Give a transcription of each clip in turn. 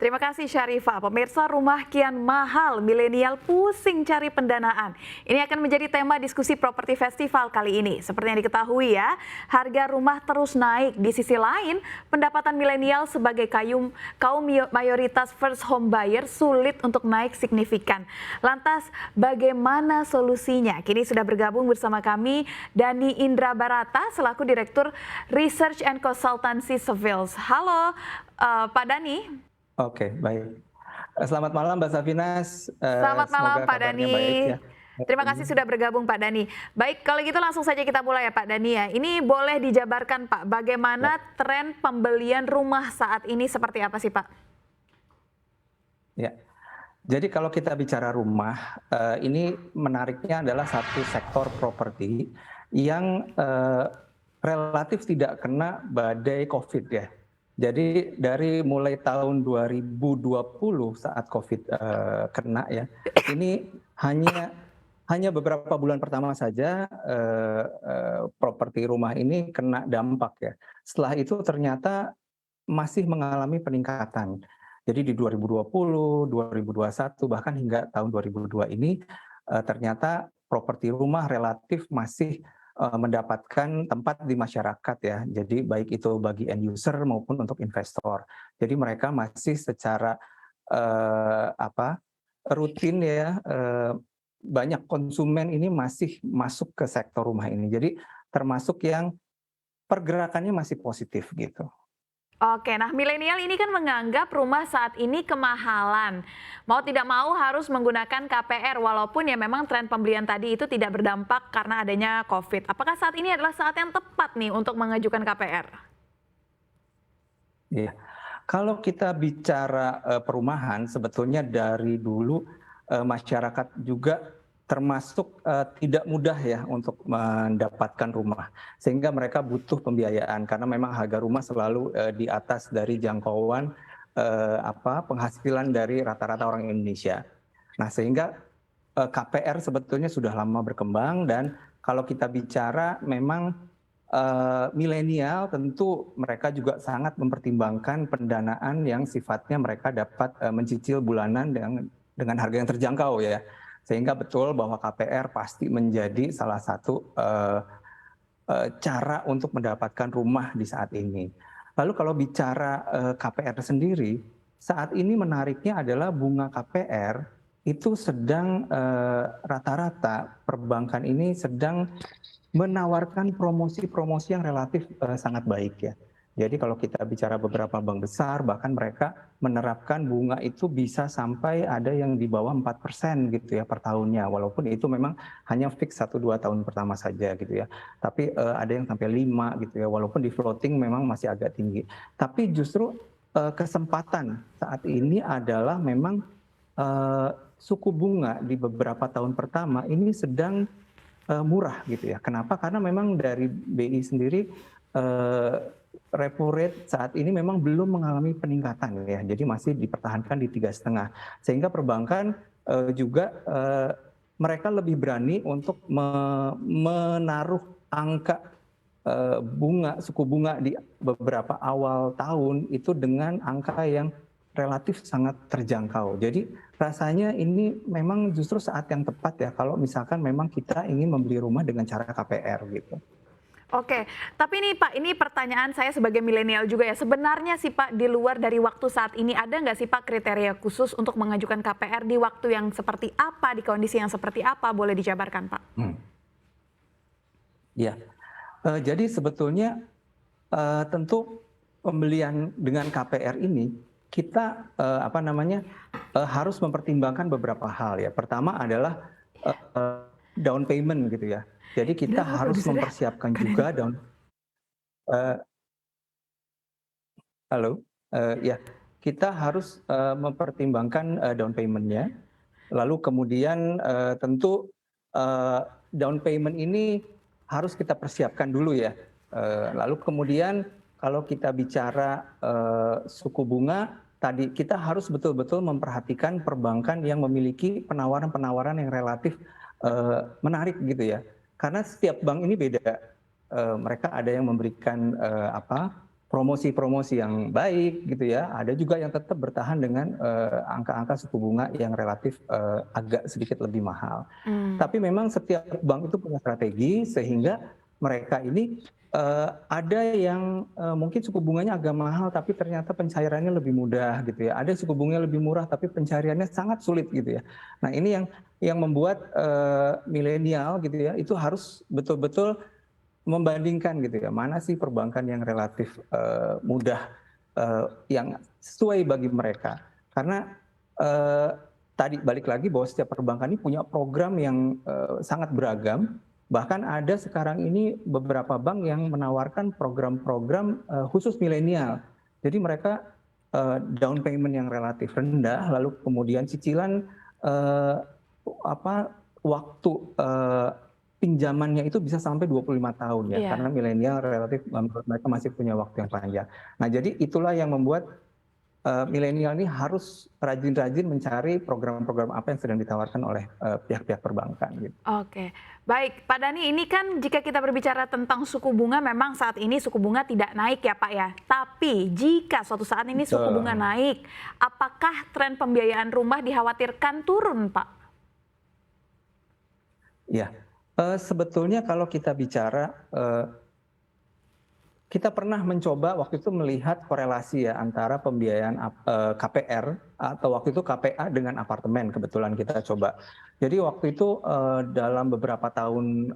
Terima kasih Syarifah. Pemirsa, rumah kian mahal, milenial pusing cari pendanaan. Ini akan menjadi tema diskusi properti festival kali ini. Seperti yang diketahui ya, harga rumah terus naik. Di sisi lain, pendapatan milenial sebagai kaum mayoritas first home buyer sulit untuk naik signifikan. Lantas, bagaimana solusinya? Kini sudah bergabung bersama kami Dani Indra Barata selaku Direktur Research and Consultancy Savills. Halo Pak Dani. Oke, baik. Selamat malam Mbak Safinas, Selamat malam semoga Pak kabarnya baik Dani. ya. Terima kasih sudah bergabung Pak Dani. Baik, kalau gitu langsung saja kita mulai ya Pak Dani ya. Ini boleh dijabarkan Pak, bagaimana tren pembelian rumah saat ini seperti apa sih Pak? Ya, jadi kalau kita bicara rumah, ini menariknya adalah satu sektor properti yang relatif tidak kena badai COVID ya. Jadi dari mulai tahun 2020 saat COVID kena ya, ini hanya beberapa bulan pertama saja properti rumah ini kena dampak ya. Setelah itu ternyata masih mengalami peningkatan. Jadi di 2020, 2021 bahkan hingga tahun 2002 ini ternyata properti rumah relatif masih mendapatkan tempat di masyarakat ya. Jadi baik itu bagi end user maupun untuk investor. Jadi mereka masih secara rutin ya, banyak konsumen ini masih masuk ke sektor rumah ini. Jadi termasuk yang pergerakannya masih positif gitu. Oke, nah milenial ini kan menganggap rumah saat ini kemahalan. Mau tidak mau harus menggunakan KPR walaupun ya memang tren pembelian tadi itu tidak berdampak karena adanya COVID. Apakah saat ini adalah saat yang tepat nih untuk mengajukan KPR? Iya, kalau kita bicara perumahan, sebetulnya dari dulu masyarakat juga termasuk tidak mudah ya untuk mendapatkan rumah, sehingga mereka butuh pembiayaan karena memang harga rumah selalu di atas dari jangkauan penghasilan dari rata-rata orang Indonesia. Nah, sehingga KPR sebetulnya sudah lama berkembang dan kalau kita bicara memang milenial tentu mereka juga sangat mempertimbangkan pendanaan yang sifatnya mereka dapat mencicil bulanan dengan harga yang terjangkau ya. Sehingga betul bahwa KPR pasti menjadi salah satu cara untuk mendapatkan rumah di saat ini. Lalu kalau bicara KPR sendiri, saat ini menariknya adalah bunga KPR itu sedang rata-rata perbankan ini sedang menawarkan promosi-promosi yang relatif sangat baik ya. Jadi kalau kita bicara beberapa bank besar, bahkan mereka menerapkan bunga itu bisa sampai ada yang di bawah 4% gitu ya per tahunnya. Walaupun itu memang hanya fix 1-2 tahun pertama saja gitu ya. Tapi ada yang sampai 5 gitu ya, walaupun di floating memang masih agak tinggi. Tapi justru kesempatan saat ini adalah memang suku bunga di beberapa tahun pertama ini sedang murah gitu ya. Kenapa? Karena memang dari BI sendiri repo rate saat ini memang belum mengalami peningkatan ya. Jadi masih dipertahankan di 3,5. Sehingga perbankan juga mereka lebih berani untuk menaruh angka suku bunga di beberapa awal tahun itu dengan angka yang relatif sangat terjangkau. Jadi rasanya ini memang justru saat yang tepat ya kalau misalkan memang kita ingin membeli rumah dengan cara KPR gitu. Oke, tapi nih Pak, ini pertanyaan saya sebagai milenial juga ya. Sebenarnya sih Pak, di luar dari waktu saat ini ada nggak sih Pak kriteria khusus untuk mengajukan KPR di waktu yang seperti apa, di kondisi yang seperti apa? Boleh dijabarkan Pak? Ya, jadi sebetulnya tentu pembelian dengan KPR ini kita harus mempertimbangkan beberapa hal ya. Pertama adalah down payment gitu ya. Jadi kita harus mempersiapkan juga kita harus mempertimbangkan down payment-nya. Lalu kemudian tentu down payment ini harus kita persiapkan dulu ya. Lalu kemudian kalau kita bicara suku bunga, tadi kita harus betul-betul memperhatikan perbankan yang memiliki penawaran-penawaran yang relatif menarik gitu ya. Karena setiap bank ini beda. Mereka ada yang memberikan promosi-promosi yang baik gitu ya. Ada juga yang tetap bertahan dengan angka-angka suku bunga yang relatif agak sedikit lebih mahal. Tapi memang setiap bank itu punya strategi sehingga mereka ini ada yang mungkin suku bunganya agak mahal tapi ternyata pencairannya lebih mudah gitu ya. Ada suku bunganya lebih murah tapi pencairannya sangat sulit gitu ya. Nah, ini yang membuat milenial gitu ya itu harus betul-betul membandingkan gitu ya, mana sih perbankan yang relatif mudah, yang sesuai bagi mereka. Karena tadi balik lagi bahwa setiap perbankan ini punya program yang sangat beragam, bahkan ada sekarang ini beberapa bank yang menawarkan program-program khusus milenial. Jadi mereka down payment yang relatif rendah, lalu kemudian cicilan waktu pinjamannya itu bisa sampai 25 tahun ya, Iya. karena milenial relatif menurut mereka masih punya waktu yang panjang. Nah, jadi itulah yang membuat milenial ini harus rajin-rajin mencari program-program apa yang sedang ditawarkan oleh pihak-pihak perbankan gitu. Oke, baik Pak Dhani, ini kan jika kita berbicara tentang suku bunga, memang saat ini suku bunga tidak naik ya Pak ya. Tapi jika suatu saat ini suku bunga naik, apakah tren pembiayaan rumah dikhawatirkan turun Pak? Ya, sebetulnya kalau kita bicara, kita pernah mencoba waktu itu melihat korelasi ya antara pembiayaan KPR atau waktu itu KPA dengan apartemen, kebetulan kita coba. Jadi waktu itu dalam beberapa tahun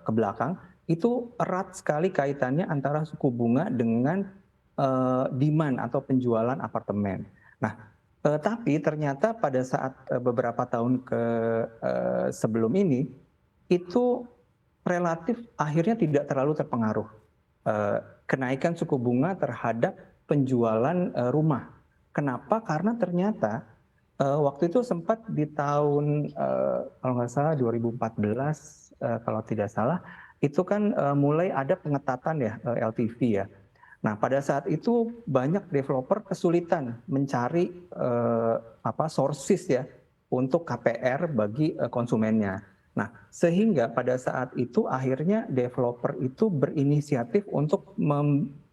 kebelakang itu erat sekali kaitannya antara suku bunga dengan demand atau penjualan apartemen. Nah, tapi ternyata pada saat beberapa tahun sebelum ini itu relatif akhirnya tidak terlalu terpengaruh kenaikan suku bunga terhadap penjualan rumah. Kenapa? Karena ternyata waktu itu sempat di tahun kalau nggak salah 2014 kalau tidak salah itu kan mulai ada pengetatan ya LTV ya. Nah, pada saat itu banyak developer kesulitan mencari sources ya untuk KPR bagi konsumennya. Nah, sehingga pada saat itu akhirnya developer itu berinisiatif untuk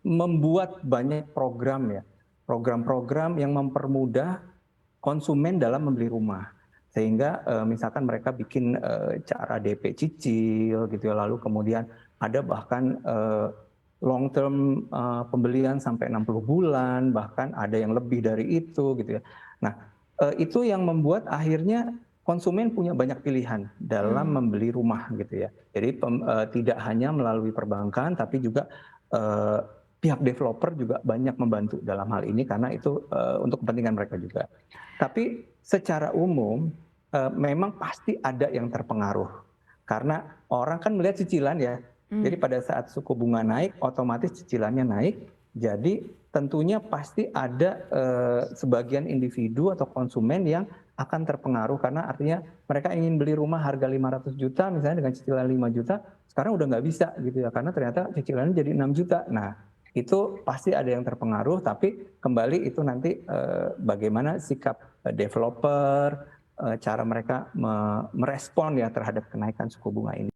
membuat banyak program ya, program-program yang mempermudah konsumen dalam membeli rumah. Sehingga misalkan mereka bikin cara DP cicil gitu ya, lalu kemudian ada bahkan long term pembelian sampai 60 bulan, bahkan ada yang lebih dari itu gitu ya. Nah, itu yang membuat akhirnya konsumen punya banyak pilihan dalam membeli rumah gitu ya. Jadi tidak hanya melalui perbankan, tapi juga pihak developer juga banyak membantu dalam hal ini karena itu untuk kepentingan mereka juga. Tapi secara umum memang pasti ada yang terpengaruh karena orang kan melihat cicilan ya. Jadi pada saat suku bunga naik, otomatis cicilannya naik. Jadi tentunya pasti ada sebagian individu atau konsumen yang akan terpengaruh karena artinya mereka ingin beli rumah harga 500 juta misalnya dengan cicilan 5 juta, sekarang udah nggak bisa gitu ya karena ternyata cicilannya jadi 6 juta. Nah, itu pasti ada yang terpengaruh, tapi kembali itu nanti bagaimana sikap developer, cara mereka merespon ya terhadap kenaikan suku bunga ini.